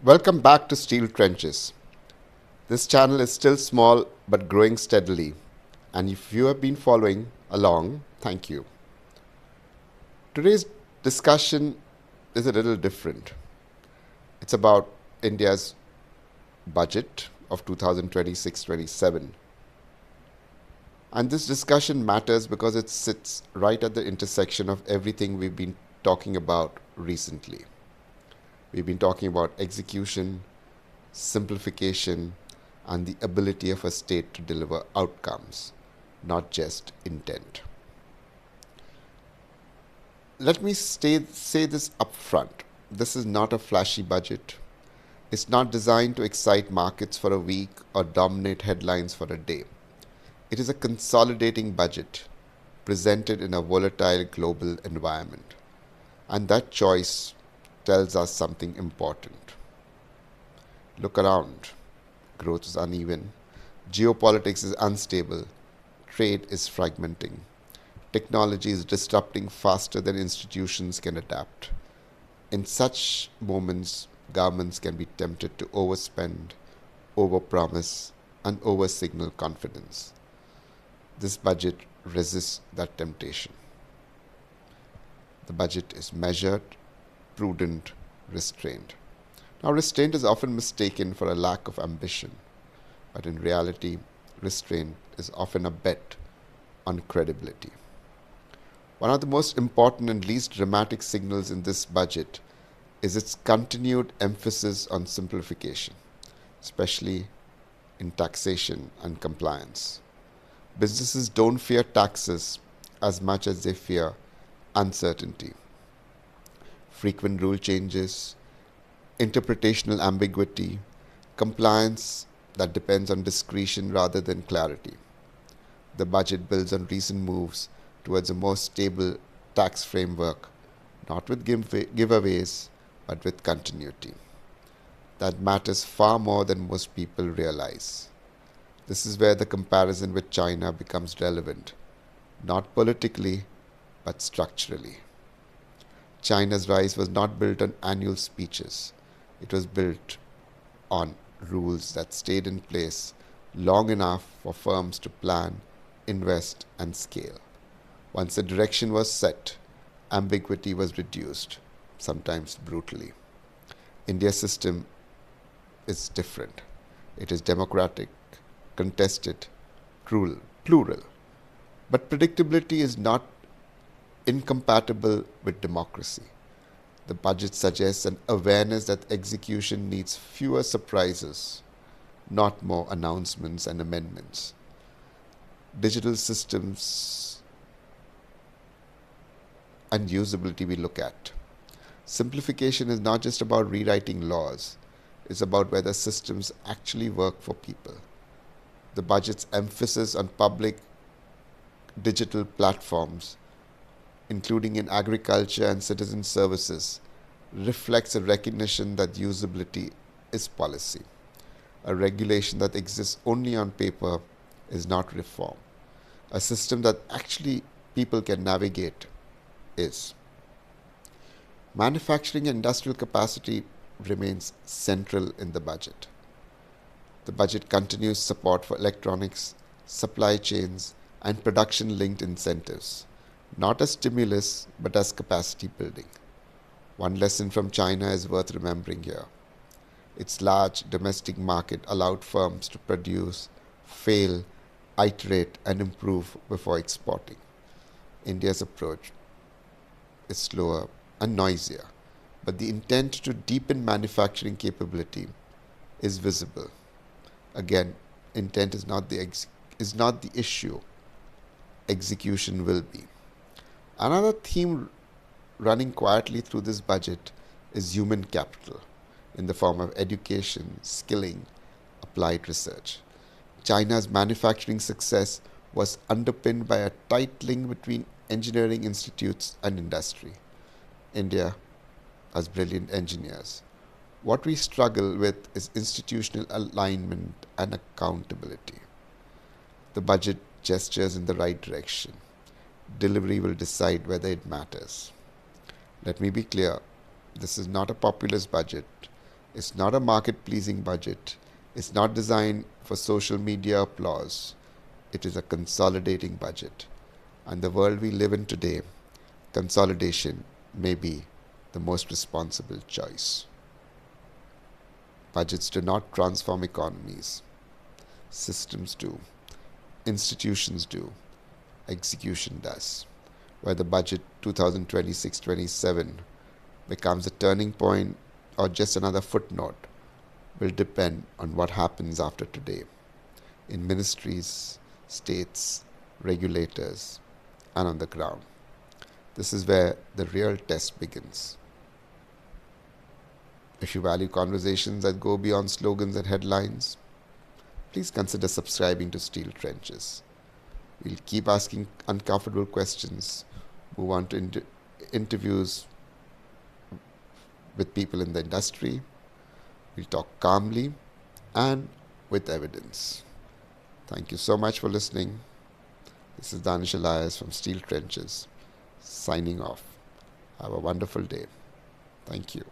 Welcome back to Steel Trenches. This channel is still small but growing steadily, and if you have been following along, thank you. Today's discussion is a little different. It's about India's budget of 2026-27. And this discussion matters because it sits right at the intersection of everything we've been talking about recently. We've been talking about execution, simplification, and the ability of a state to deliver outcomes, not just intent. Let me say this upfront. This is not a flashy budget. It's not designed to excite markets for a week or dominate headlines for a day. It is a consolidating budget presented in a volatile global environment. And that choice tells us something important. Look around. Growth is uneven. Geopolitics is unstable. Trade is fragmenting. Technology is disrupting faster than institutions can adapt. In such moments, governments can be tempted to overspend, overpromise, and oversignal confidence. This budget resists that temptation. The budget is measured, prudent, restrained. Now, restraint is often mistaken for a lack of ambition, but in reality, restraint is often a bet on credibility. One of the most important and least dramatic signals in this budget is its continued emphasis on simplification, especially in taxation and compliance. Businesses don't fear taxes as much as they fear uncertainty. Frequent rule changes, interpretational ambiguity, compliance that depends on discretion rather than clarity. The budget builds on recent moves towards a more stable tax framework, not with giveaways, but with continuity. That matters far more than most people realize. This is where the comparison with China becomes relevant, not politically, but structurally. China's rise was not built on annual speeches. It was built on rules that stayed in place long enough for firms to plan, invest, and scale. Once the direction was set, ambiguity was reduced, sometimes brutally. India's system is different. It is democratic, contested, plural. But predictability is not incompatible with democracy. The budget suggests an awareness that execution needs fewer surprises, not more announcements and amendments. Digital systems and usability we look at. Simplification is not just about rewriting laws, it's about whether systems actually work for people. The budget's emphasis on public digital platforms, including in agriculture and citizen services, reflects a recognition that usability is policy. A regulation that exists only on paper is not reform. A system that actually people can navigate is. Manufacturing and industrial capacity remains central in the budget. The budget continues support for electronics, supply chains, and production-linked incentives, not as stimulus, but as capacity building. One lesson from China is worth remembering here. Its large domestic market allowed firms to produce, fail, iterate, and improve before exporting. India's approach is slower and noisier, but the intent to deepen manufacturing capability is visible. Again, intent is not the issue. Execution will be. Another theme running quietly through this budget is human capital in the form of education, skilling, applied research. China's manufacturing success was underpinned by a tight link between engineering institutes and industry. India has brilliant engineers. What we struggle with is institutional alignment and accountability. The budget gestures in the right direction. Delivery will decide whether it matters. Let me be clear, this is not a populist budget. It's not a market-pleasing budget. It's not designed for social media applause. It is a consolidating budget. And the world we live in today, consolidation may be the most responsible choice. Budgets do not transform economies. Systems do. Institutions do. Execution does. Whether budget 2026-27 becomes a turning point or just another footnote will depend on what happens after today in ministries, states, regulators, and on the ground. This is where the real test begins. If you value conversations that go beyond slogans and headlines, please consider subscribing to Steel Trenches. We'll keep asking uncomfortable questions, move on to interviews with people in the industry. We'll talk calmly and with evidence. Thank you so much for listening. This is Danish Elias from Steel Trenches, signing off. Have a wonderful day. Thank you.